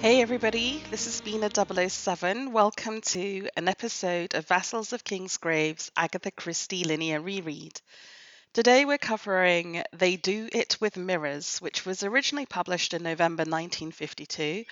Hey everybody, this is Bina 007. Welcome to an episode of Vassals of King's Grave's Agatha Christie linear reread. Today we're covering They Do It With Mirrors, which was originally published in November 1952.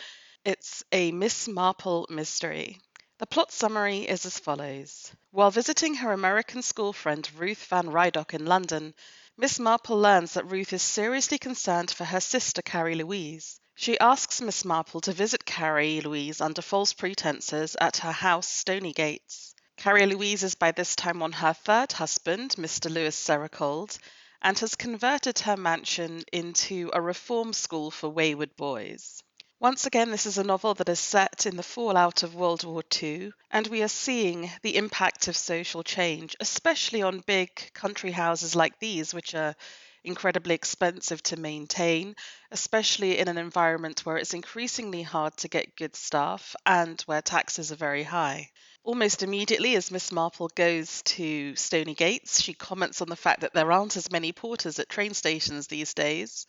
It's a Miss Marple mystery. The plot summary is as follows. While visiting her American school friend Ruth Van Rydock in London, Miss Marple learns that Ruth is seriously concerned for her sister Carrie Louise. She asks Miss Marple to visit Carrie Louise under false pretenses at her house, Stonygates. Carrie Louise is by this time on her third husband, Mr. Lewis Sericold, and has converted her mansion into a reform school for wayward boys. Once again, this is a novel that is set in the fallout of World War II, and we are seeing the impact of social change, especially on big country houses like these, which are incredibly expensive to maintain, especially in an environment where it's increasingly hard to get good staff and where taxes are very high. Almost immediately, as Miss Marple goes to Stonygates, she comments on the fact that there aren't as many porters at train stations these days,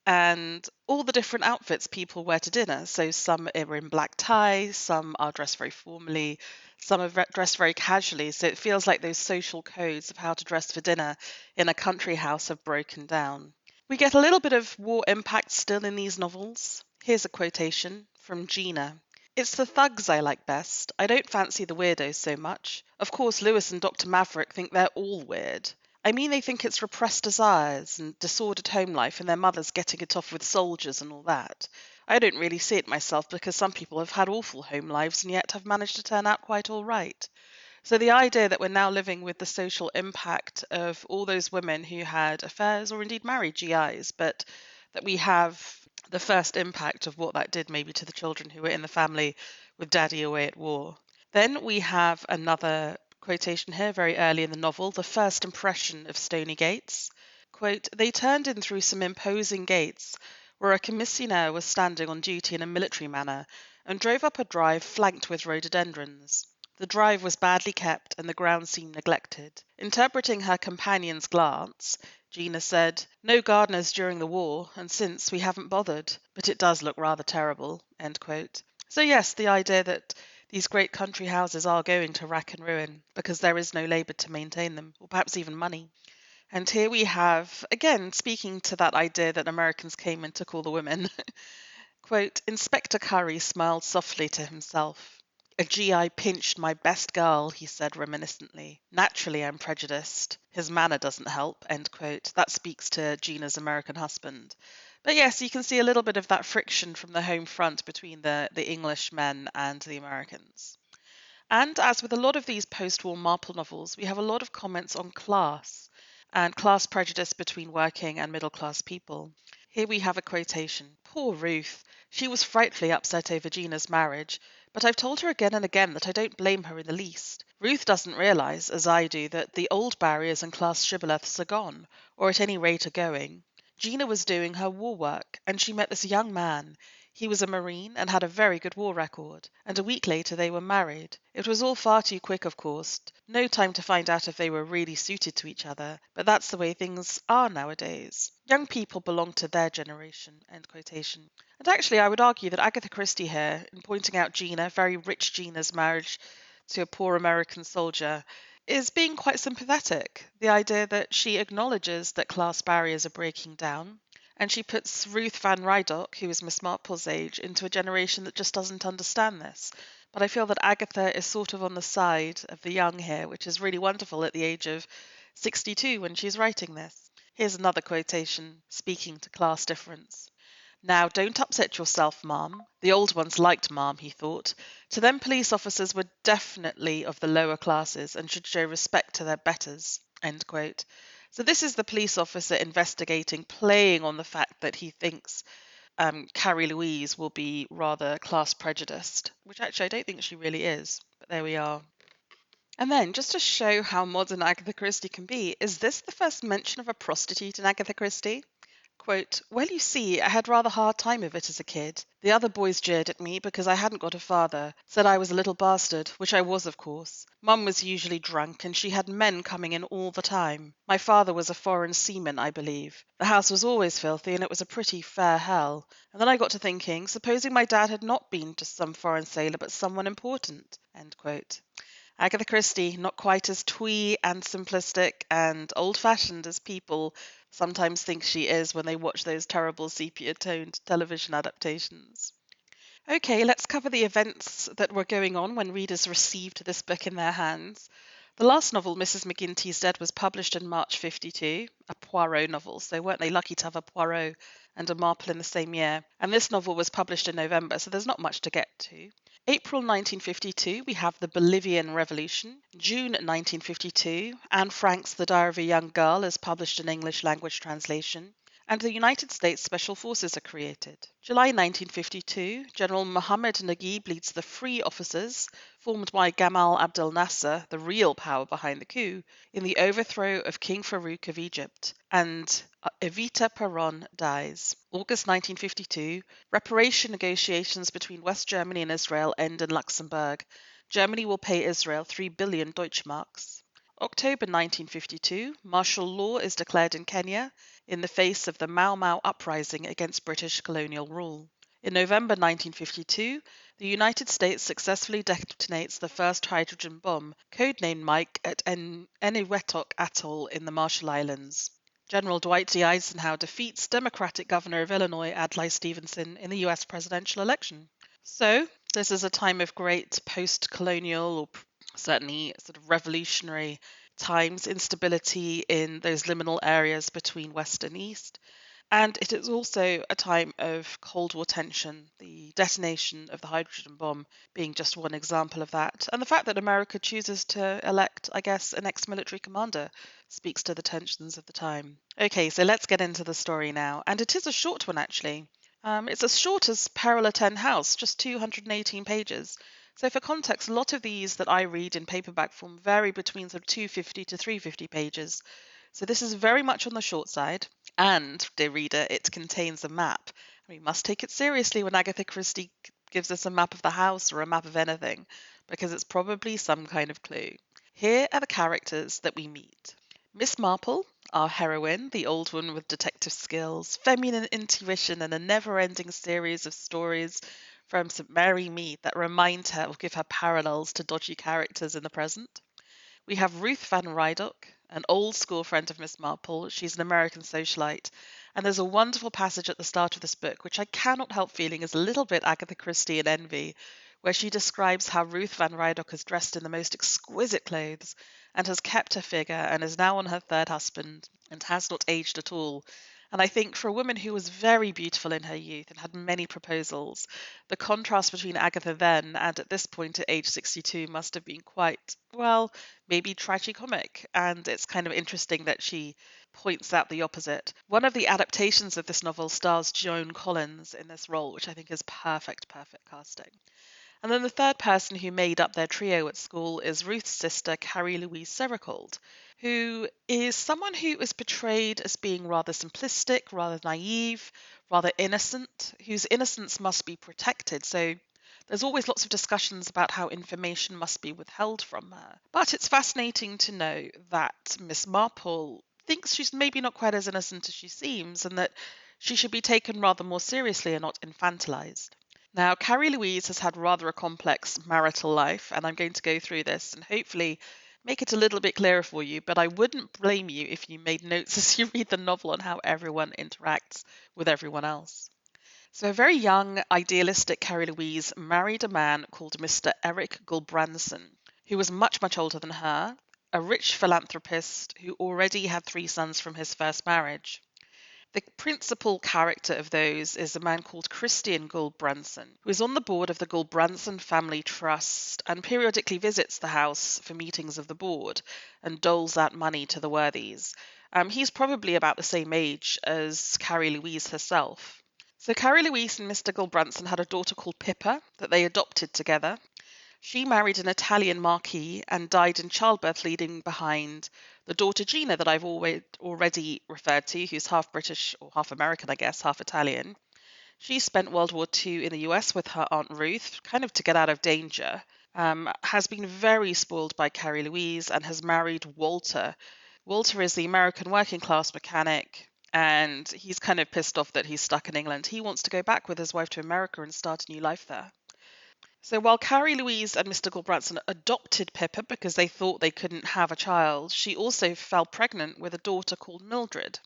and all the different outfits people wear to dinner. So some are in black ties, some are dressed very formally, some are dressed very casually. So it feels like those social codes of how to dress for dinner in a country house have broken down. We get a little bit of war impact still in these novels. Here's a quotation from Gina. It's the thugs I like best. I don't fancy the weirdos so much. Of course, Lewis and Dr. Maverick think they're all weird. I mean, they think it's repressed desires and disordered home life and their mothers getting it off with soldiers and all that. I don't really see it myself because some people have had awful home lives and yet have managed to turn out quite all right. So the idea that we're now living with the social impact of all those women who had affairs or indeed married GIs, but that we have the first impact of what that did maybe to the children who were in the family with daddy away at war. Then we have another quotation here very early in the novel, the first impression of Stonygates. Quote, they turned in through some imposing gates where a commissionaire was standing on duty in a military manner and drove up a drive flanked with rhododendrons. The drive was badly kept and the ground seemed neglected. Interpreting her companion's glance, Gina said, no gardeners during the war, and since we haven't bothered, but it does look rather terrible. End quote. So yes, the idea that these great country houses are going to rack and ruin because there is no labour to maintain them, or perhaps even money. And here we have, again, speaking to that idea that Americans came and took all the women, quote, Inspector Curry smiled softly to himself. A GI pinched my best girl, he said reminiscently. Naturally, I'm prejudiced. His manner doesn't help, end quote. That speaks to Gina's American husband. But yes, you can see a little bit of that friction from the home front between the English men and the Americans. And as with a lot of these post-war Marple novels, we have a lot of comments on class and class prejudice between working and middle-class people. Here we have a quotation. Poor Ruth. She was frightfully upset over Gina's marriage, but I've told her again and again that I don't blame her in the least. Ruth doesn't realise, as I do, that the old barriers and class shibboleths are gone, or at any rate are going. Gina was doing her war work, and she met this young man. He was a Marine and had a very good war record, and a week later they were married. It was all far too quick, of course. No time to find out if they were really suited to each other, but that's the way things are nowadays. Young people belong to their generation, end quotation. And actually, I would argue that Agatha Christie here, in pointing out Gina, very rich Gina's marriage to a poor American soldier, is being quite sympathetic. The idea that she acknowledges that class barriers are breaking down, and she puts Ruth Van Rydock, who is Miss Marple's age, into a generation that just doesn't understand this. But I feel that Agatha is sort of on the side of the young here, which is really wonderful at the age of 62 when she's writing this. Here's another quotation speaking to class difference. Now, don't upset yourself, ma'am. The old ones liked ma'am, he thought. To them, police officers were definitely of the lower classes and should show respect to their betters. End quote. So this is the police officer investigating, playing on the fact that he thinks Carrie Louise will be rather class prejudiced, which actually I don't think she really is. But there we are. And then, just to show how modern Agatha Christie can be, is this the first mention of a prostitute in Agatha Christie? Quote, "Well, you see, I had rather hard time of it as a kid. The other boys jeered at me because I hadn't got a father, said I was a little bastard, which I was, of course. Mum was usually drunk, and she had men coming in all the time. My father was a foreign seaman, I believe. The house was always filthy, and it was a pretty fair hell. And then I got to thinking, supposing my dad had not been just some foreign sailor, but someone important." End quote. Agatha Christie, not quite as twee and simplistic and old-fashioned as people sometimes think she is when they watch those terrible sepia-toned television adaptations. Okay, let's cover the events that were going on when readers received this book in their hands. The last novel, Mrs. McGinty's Dead, was published in March 52, a Poirot novel, so weren't they lucky to have a Poirot and a Marple in the same year? And this novel was published in November, so there's not much to get to. April 1952, we have the Bolivian Revolution. June 1952, Anne Frank's The Diary of a Young Girl is published in English language translation, and the United States Special Forces are created. July 1952, General Mohammed Naguib leads the Free Officers, formed by Gamal Abdel Nasser, the real power behind the coup, in the overthrow of King Farouk of Egypt, and Evita Peron dies. August 1952, reparation negotiations between West Germany and Israel end in Luxembourg. Germany will pay Israel 3 billion Deutschmarks. October 1952, martial law is declared in Kenya in the face of the Mau Mau uprising against British colonial rule. In November 1952, the United States successfully detonates the first hydrogen bomb, codenamed Mike, at Eniwetok Atoll in the Marshall Islands. General Dwight D. Eisenhower defeats Democratic Governor of Illinois Adlai Stevenson in the U.S. presidential election. So, this is a time of great post-colonial, or certainly sort of revolutionary times, instability in those liminal areas between West and East. And it is also a time of Cold War tension, the detonation of the hydrogen bomb being just one example of that. And the fact that America chooses to elect, I guess, an ex-military commander speaks to the tensions of the time. Okay, so let's get into the story now. And it is a short one, actually. It's as short as Peril at Ten House, just 218 pages. So for context, a lot of these that I read in paperback form vary between sort of 250 to 350 pages. So this is very much on the short side. And, dear reader, it contains a map. We must take it seriously when Agatha Christie gives us a map of the house or a map of anything, because it's probably some kind of clue. Here are the characters that we meet. Miss Marple, our heroine, the old one with detective skills, feminine intuition, and a never-ending series of stories from St. Mary Mead that remind her or give her parallels to dodgy characters in the present. We have Ruth Van Rydock, an old school friend of Miss Marple. She's an American socialite. And there's a wonderful passage at the start of this book, which I cannot help feeling is a little bit Agatha Christie and envy, where she describes how Ruth Van Rydock is dressed in the most exquisite clothes and has kept her figure and is now on her third husband and has not aged at all. And I think for a woman who was very beautiful in her youth and had many proposals, the contrast between Agatha then and at this point at age 62 must have been quite, well, maybe tragicomic. And it's kind of interesting that she points out the opposite. One of the adaptations of this novel stars Joan Collins in this role, which I think is perfect casting. And then the third person who made up their trio at school is Ruth's sister, Carrie Louise Sericold, who is someone who is portrayed as being rather simplistic, rather naive, rather innocent, whose innocence must be protected. So there's always lots of discussions about how information must be withheld from her. But it's fascinating to know that Miss Marple thinks she's maybe not quite as innocent as she seems, and that she should be taken rather more seriously and not infantilized. Now, Carrie Louise has had rather a complex marital life, and I'm going to go through this and hopefully make it a little bit clearer for you, but I wouldn't blame you if you made notes as you read the novel on how everyone interacts with everyone else. So a very young, idealistic Carrie Louise married a man called Mr. Eric Gulbranson, who was much, much older than her, a rich philanthropist who already had 3 sons from his first marriage. The principal character of those is a man called Christian Gulbranson, who is on the board of the Gulbranson Family Trust and periodically visits the house for meetings of the board and doles out money to the worthies. He's probably about the same age as Carrie Louise herself. So Carrie Louise and Mr. Gulbranson had a daughter called Pippa that they adopted together. She married an Italian marquis and died in childbirth, leaving behind the daughter Gina that I've already referred to, who's half British or half American, I guess, half Italian. She spent World War II in the US with her Aunt Ruth, kind of to get out of danger. Has been very spoiled by Carrie Louise and has married Walter. Walter is the American working class mechanic, and he's kind of pissed off that he's stuck in England. He wants to go back with his wife to America and start a new life there. So while Carrie Louise and Mr. Gulbranson adopted Pippa because they thought they couldn't have a child, she also fell pregnant with a daughter called Mildred.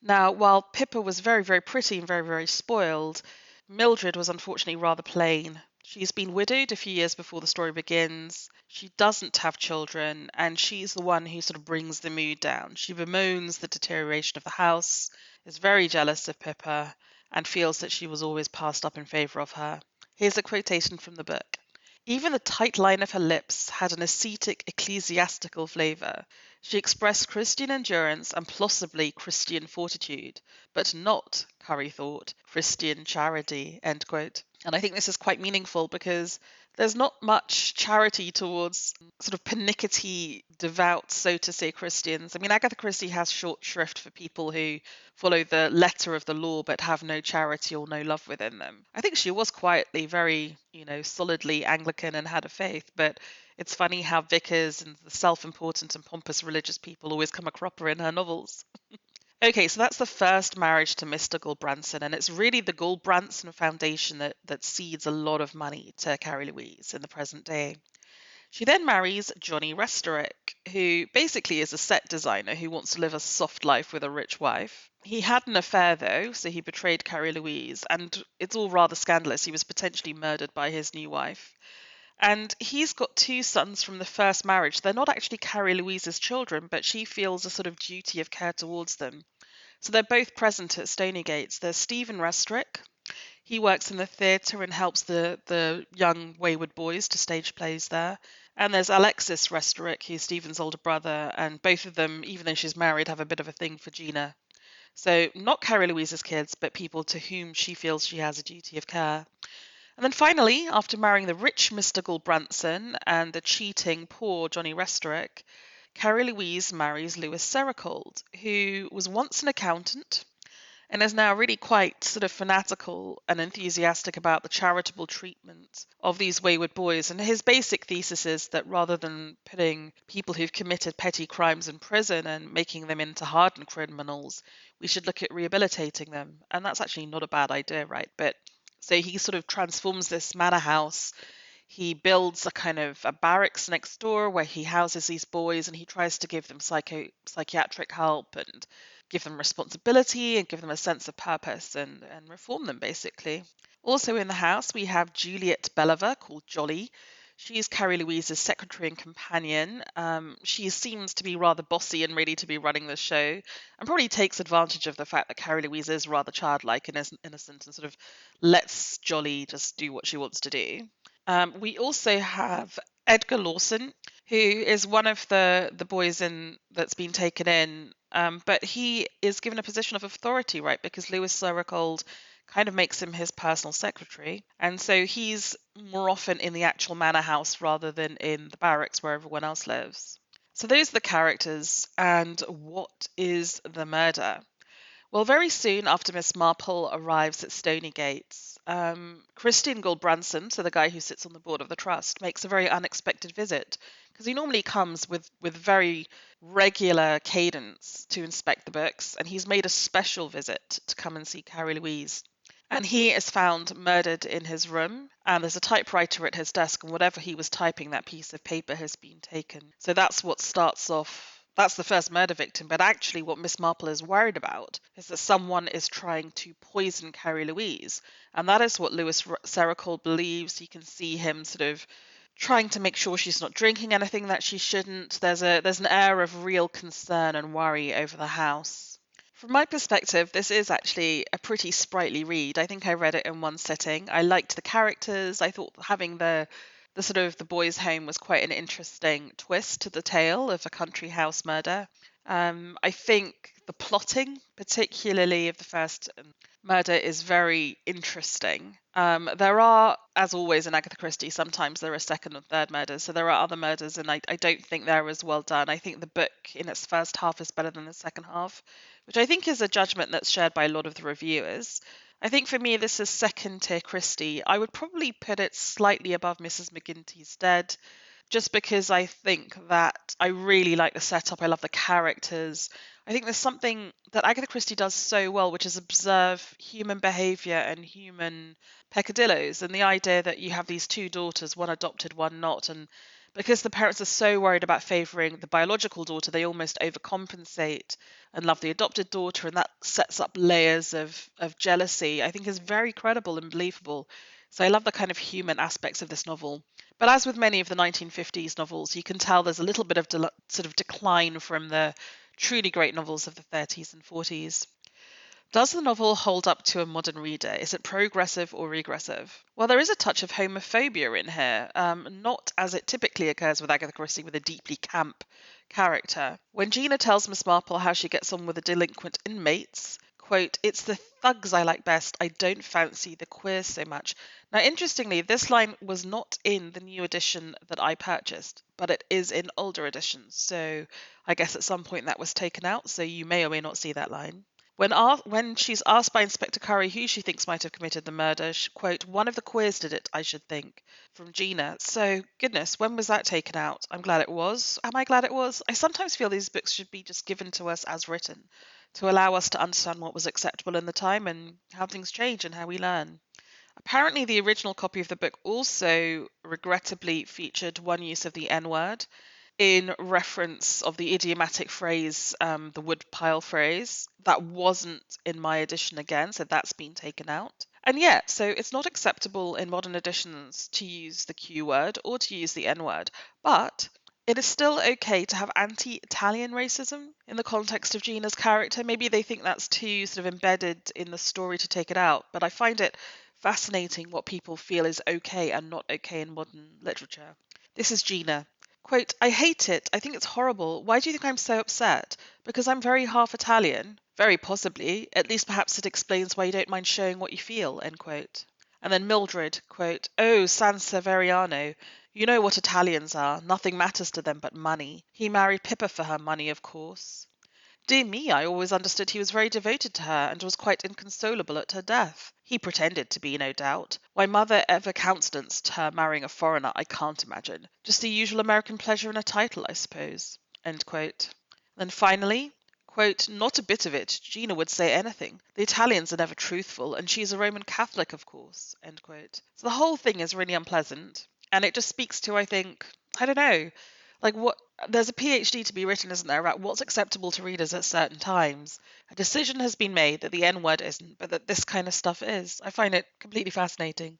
Now, while Pippa was very, very pretty and very, very spoiled, Mildred was unfortunately rather plain. She's been widowed a few years before the story begins. She doesn't have children, and she's the one who sort of brings the mood down. She bemoans the deterioration of the house, is very jealous of Pippa, and feels that she was always passed up in favour of her. Here's a quotation from the book. Even the tight line of her lips had an ascetic ecclesiastical flavour. She expressed Christian endurance and plausibly Christian fortitude, but not, Curry thought, Christian charity, end quote. And I think this is quite meaningful because there's not much charity towards sort of pernickety, devout, so to say, Christians. I mean, Agatha Christie has short shrift for people who follow the letter of the law but have no charity or no love within them. I think she was quietly very, solidly Anglican and had a faith, but it's funny how vicars and the self-important and pompous religious people always come a cropper in her novels. Okay, so that's the first marriage to Mr. Gulbranson, and it's really the Gulbranson Foundation that seeds a lot of money to Carrie Louise in the present day. She then marries Johnny Restorick, who basically is a set designer who wants to live a soft life with a rich wife. He had an affair, though, so he betrayed Carrie Louise, and it's all rather scandalous. He was potentially murdered by his new wife. And he's got two sons from the first marriage. They're not actually Carrie Louise's children, but she feels a sort of duty of care towards them. So they're both present at Stoneygates. There's Stephen Restorick. He works in the theatre and helps the young wayward boys to stage plays there. And there's Alexis Restorick, who's Stephen's older brother, and both of them, even though she's married, have a bit of a thing for Gina. So not Carrie Louise's kids, but people to whom she feels she has a duty of care. And then finally, after marrying the rich Mr. Gulbranson and the cheating poor Johnny Restorick, Carrie Louise marries Lewis Sericold, who was once an accountant and is now really quite sort of fanatical and enthusiastic about the charitable treatment of these wayward boys. And his basic thesis is that rather than putting people who've committed petty crimes in prison and making them into hardened criminals, we should look at rehabilitating them. And that's actually not a bad idea, right? But so he sort of transforms this manor house. He builds a kind of a barracks next door where he houses these boys, and he tries to give them psychiatric help and give them responsibility and give them a sense of purpose and reform them, basically. Also in the house, we have Juliet Belliver, called Jolly. She's Carrie Louise's secretary and companion. She seems to be rather bossy and ready to be running the show, and probably takes advantage of the fact that Carrie Louise is rather childlike and innocent and sort of lets Jolly just do what she wants to do. We also have Edgar Lawson, who is one of the boys that's been taken in, but he is given a position of authority, right? Because Lewis Sericold kind of makes him his personal secretary, and so he's more often in the actual manor house rather than in the barracks where everyone else lives. So those are the characters, and what is the murder? Well, very soon after Miss Marple arrives at Stoneygates, Christian Gulbranson, so the guy who sits on the board of the trust, makes a very unexpected visit because he normally comes with very regular cadence to inspect the books, and he's made a special visit to come and see Carrie Louise. And he is found murdered in his room, and there's a typewriter at his desk, and whatever he was typing, that piece of paper has been taken. So that's what starts off. That's the first murder victim, but actually what Miss Marple is worried about is that someone is trying to poison Carrie Louise, and that is what Lewis Sericold believes. You can see him sort of trying to make sure she's not drinking anything that she shouldn't. There's an air of real concern and worry over the house. From my perspective, this is actually a pretty sprightly read. I think I read it in one sitting. I liked the characters. I thought having the sort of the boys' home was quite an interesting twist to the tale of a country house murder. I think the plotting, particularly of the first murder, is very interesting. There are, as always in Agatha Christie, sometimes there are second and third murders, so there are other murders, and I don't think they're as well done. I think the book in its first half is better than the second half, which I think is a judgment that's shared by a lot of the reviewers. I think for me, this is second tier Christie. I would probably put it slightly above Mrs. McGinty's Dead, just because I think that I really like the setup. I love the characters. I think there's something that Agatha Christie does so well, which is observe human behavior and human peccadillos, and the idea that you have these two daughters, one adopted, one not, and because the parents are so worried about favoring the biological daughter, they almost overcompensate and love the adopted daughter, and that sets up layers of jealousy. I think is very credible and believable. So I love the kind of human aspects of this novel. But as with many of the 1950s novels, you can tell there's a little bit of sort of decline from the truly great novels of the 30s and 40s. Does the novel hold up to a modern reader? Is it progressive or regressive? Well, there is a touch of homophobia in here, not as it typically occurs with Agatha Christie with a deeply camp character. When Gina tells Miss Marple how she gets on with the delinquent inmates, quote, "It's the thugs I like best. I don't fancy the queers so much." Now, interestingly, this line was not in the new edition that I purchased, but it is in older editions. So I guess at some point that was taken out, so you may or may not see that line. When she's asked by Inspector Curry who she thinks might have committed the murder, she, quote, "One of the queers did it, I should think," from Gina. So, goodness, when was that taken out? I'm glad it was. Am I glad it was? I sometimes feel these books should be just given to us as written to allow us to understand what was acceptable in the time and how things change and how we learn. Apparently, the original copy of the book also regrettably featured one use of the N word in reference of the idiomatic phrase, the woodpile phrase. That wasn't in my edition again, so that's been taken out. And yet, so it's not acceptable in modern editions to use the Q word or to use the N word, but it is still okay to have anti-Italian racism in the context of Gina's character. Maybe they think that's too sort of embedded in the story to take it out, but I find it fascinating what people feel is okay and not okay in modern literature. This is Gina. Quote, "I hate it. I think it's horrible. Why do you think I'm so upset? Because I'm very half Italian? Very possibly. At least perhaps it explains why you don't mind showing what you feel," end quote. And then Mildred, quote, "Oh, San Severiano. You know what Italians are. Nothing matters to them but money. He married Pippa for her money, of course. Dear me, I always understood he was very devoted to her and was quite inconsolable at her death. He pretended to be, no doubt. Why mother ever countenanced her marrying a foreigner, I can't imagine. Just the usual American pleasure in a title, I suppose." End quote. Then finally, quote, "Not a bit of it. Gina would say anything. The Italians are never truthful, and she's a Roman Catholic, of course." End quote. So the whole thing is really unpleasant, and it just speaks to, I think, I don't know, like what there's a PhD to be written, isn't there, about what's acceptable to readers at certain times. A decision has been made that the N word isn't, but that this kind of stuff is. I find it completely fascinating.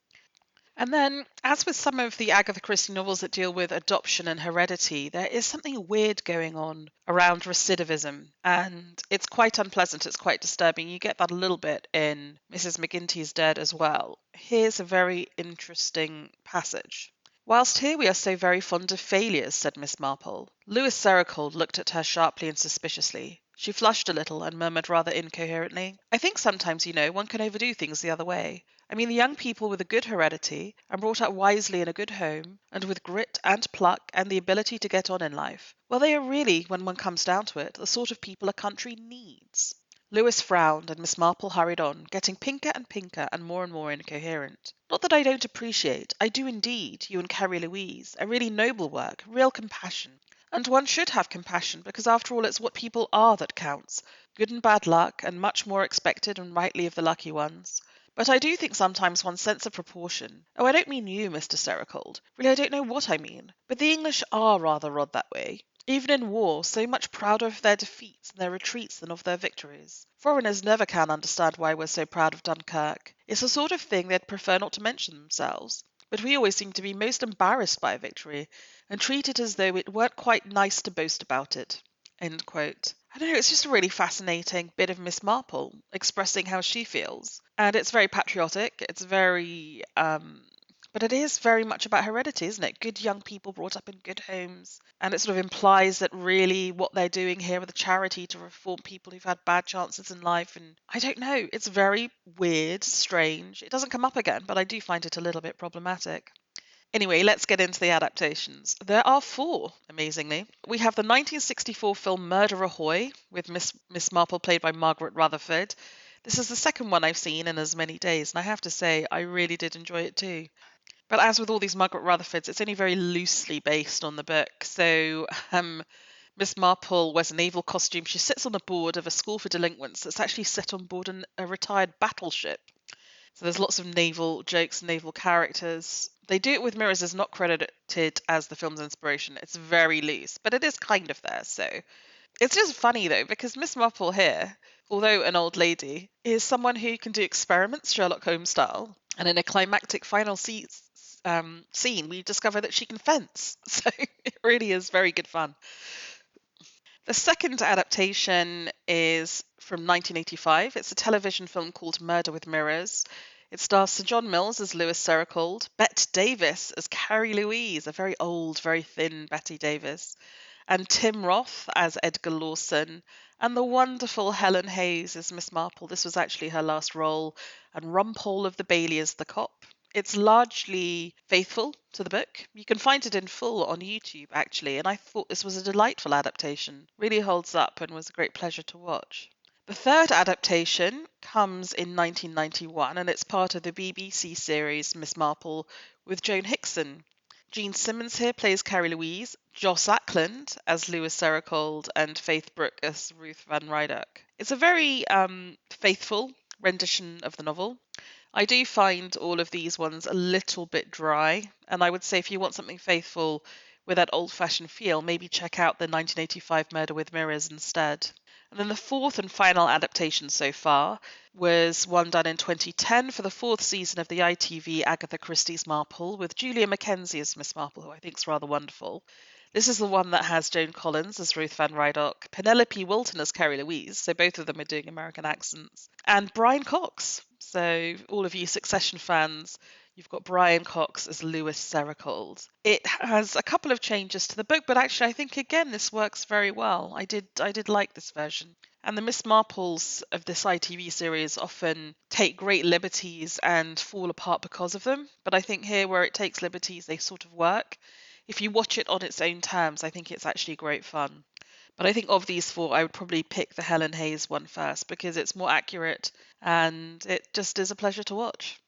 And then, as with some of the Agatha Christie novels that deal with adoption and heredity, there is something weird going on around recidivism, and it's quite unpleasant, it's quite disturbing. You get that a little bit in Mrs. McGinty's Dead as well. Here's a very interesting passage. "Whilst here we are so very fond of failures," said Miss Marple. Louis Serocold looked at her sharply and suspiciously. She flushed a little and murmured rather incoherently, "I think sometimes, one can overdo things the other way. I mean the young people with a good heredity, and brought up wisely in a good home, and with grit and pluck and the ability to get on in life, well, they are really, when one comes down to it, the sort of people a country needs." Louis frowned, and Miss Marple hurried on, getting pinker and more incoherent. "Not that I don't appreciate, I do indeed, you and Carrie Louise, a really noble work, real compassion. And one should have compassion, because after all it's what people are that counts. Good and bad luck, and much more expected and rightly of the lucky ones. But I do think sometimes one's sense of proportion. Oh, I don't mean you, Mr. Serocold. Really, I don't know what I mean. But the English are rather odd that way. Even in war, so much prouder of their defeats and their retreats than of their victories. Foreigners never can understand why we're so proud of Dunkirk. It's the sort of thing they'd prefer not to mention themselves. But we always seem to be most embarrassed by a victory, and treat it as though it weren't quite nice to boast about it." End quote. I don't know, it's just a really fascinating bit of Miss Marple expressing how she feels. And it's very patriotic, it's very But it is very much about heredity, isn't it? Good young people brought up in good homes. And it sort of implies that really what they're doing here with a charity to reform people who've had bad chances in life. And I don't know, it's very weird, strange. It doesn't come up again, but I do find it a little bit problematic. Anyway, let's get into the adaptations. There are four, amazingly. We have the 1964 film Murder Ahoy, with Miss Marple played by Margaret Rutherford. This is the second one I've seen in as many days, and I have to say, I really did enjoy it too. But as with all these Margaret Rutherfords, it's only very loosely based on the book. So, Miss Marple wears a naval costume. She sits on a board of a school for delinquents that's actually set on board a retired battleship. So there's lots of naval jokes, naval characters. They Do It With Mirrors is not credited as the film's inspiration. It's very loose, but it is kind of there. So it's just funny though, because Miss Marple here, although an old lady, is someone who can do experiments Sherlock Holmes style. And in a climactic final scene, we discover that she can fence. So it really is very good fun. The second adaptation is from 1985. It's a television film called Murder with Mirrors. It stars Sir John Mills as Lewis Sericold, Bette Davis as Carrie Louise, a very old, very thin Betty Davis, and Tim Roth as Edgar Lawson, and the wonderful Helen Hayes as Miss Marple. This was actually her last role, and Rumpole of the Bailey as the cop. It's largely faithful to the book. You can find it in full on YouTube, actually, and I thought this was a delightful adaptation. Really holds up and was a great pleasure to watch. The third adaptation comes in 1991, and it's part of the BBC series Miss Marple with Joan Hickson. Jean Simmons here plays Carrie Louise, Joss Ackland as Lewis Sericold, and Faith Brooke as Ruth Van Rydock. It's a very faithful rendition of the novel. I do find all of these ones a little bit dry, and I would say if you want something faithful with that old-fashioned feel, maybe check out the 1985 Murder with Mirrors instead. And then the fourth and final adaptation so far was one done in 2010 for the fourth season of the ITV Agatha Christie's Marple with Julia Mackenzie as Miss Marple, who I think is rather wonderful. This is the one that has Joan Collins as Ruth Van Rydock, Penelope Wilton as Carrie Louise, so both of them are doing American accents, and Brian Cox. So all of you Succession fans, you've got Brian Cox as Lewis Sericold. It has a couple of changes to the book, but actually I think again this works very well. I did like this version. And the Miss Marples of this ITV series often take great liberties and fall apart because of them. But I think here where it takes liberties, they sort of work. If you watch it on its own terms, I think it's actually great fun. But I think of these four, I would probably pick the Helen Hayes one first because it's more accurate and it just is a pleasure to watch.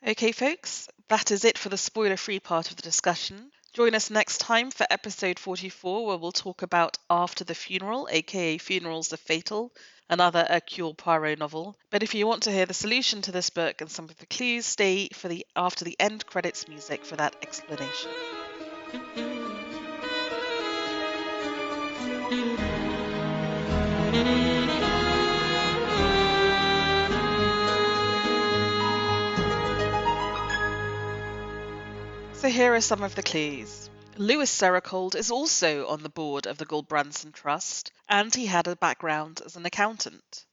Okay, folks, that is it for the spoiler-free part of the discussion. Join us next time for episode 44, where we'll talk about After the Funeral, aka Funerals Are Fatal, another Hercule Poirot novel. But if you want to hear the solution to this book and some of the clues, stay for the after the end credits music for that explanation. So here are some of the clues. Lewis Sericold is also on the board of the Gulbranson Trust, and he had a background as an accountant.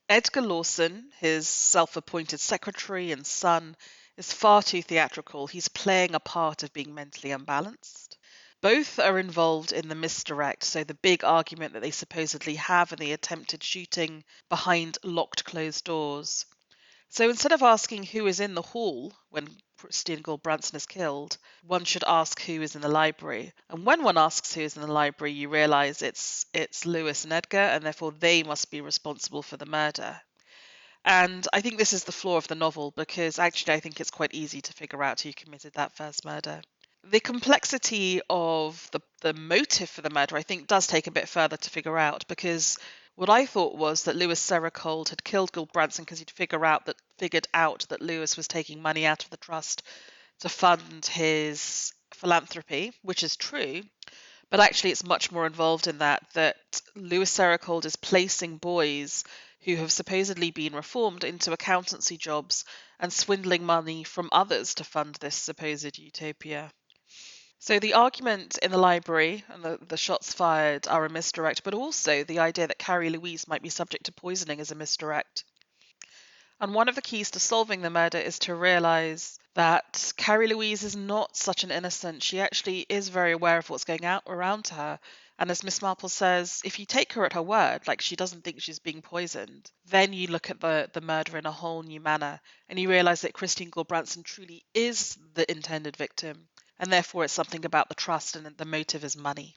Edgar Lawson, his self-appointed secretary and son, is far too theatrical. He's playing a part of being mentally unbalanced. Both are involved in the misdirect, so the big argument that they supposedly have in the attempted shooting behind locked closed doors. So instead of asking who is in the hall when Christine Gulbranson is killed, one should ask who is in the library. And when one asks who is in the library, you realise it's Lewis and Edgar, and therefore they must be responsible for the murder. And I think this is the flaw of the novel, because actually I think it's quite easy to figure out who committed that first murder. The complexity of the motive for the murder, I think, does take a bit further to figure out, because what I thought was that Lewis Sericold had killed Gulbranson because he'd figured out that Lewis was taking money out of the trust to fund his philanthropy, which is true. But actually, it's much more involved in that Lewis Sericold is placing boys who have supposedly been reformed into accountancy jobs and swindling money from others to fund this supposed utopia. So the argument in the library and the shots fired are a misdirect, but also the idea that Carrie Louise might be subject to poisoning is a misdirect. And one of the keys to solving the murder is to realise that Carrie Louise is not such an innocent. She actually is very aware of what's going out around her. And as Miss Marple says, if you take her at her word, like she doesn't think she's being poisoned, then you look at the murder in a whole new manner and you realise that Christine Gore Branson truly is the intended victim. And therefore, it's something about the trust and the motive is money.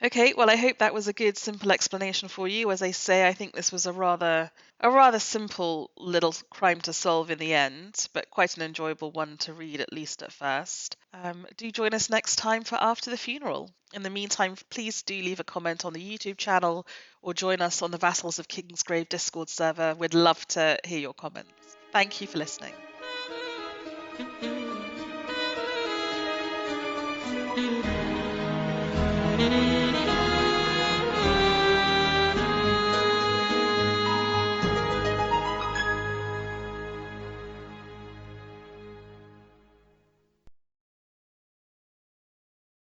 Okay, well, I hope that was a good, simple explanation for you. As I say, I think this was a rather simple little crime to solve in the end, but quite an enjoyable one to read, at least at first. Do join us next time for After the Funeral. In the meantime, please do leave a comment on the YouTube channel or join us on the Vassals of Kingsgrave Discord server. We'd love to hear your comments. Thank you for listening.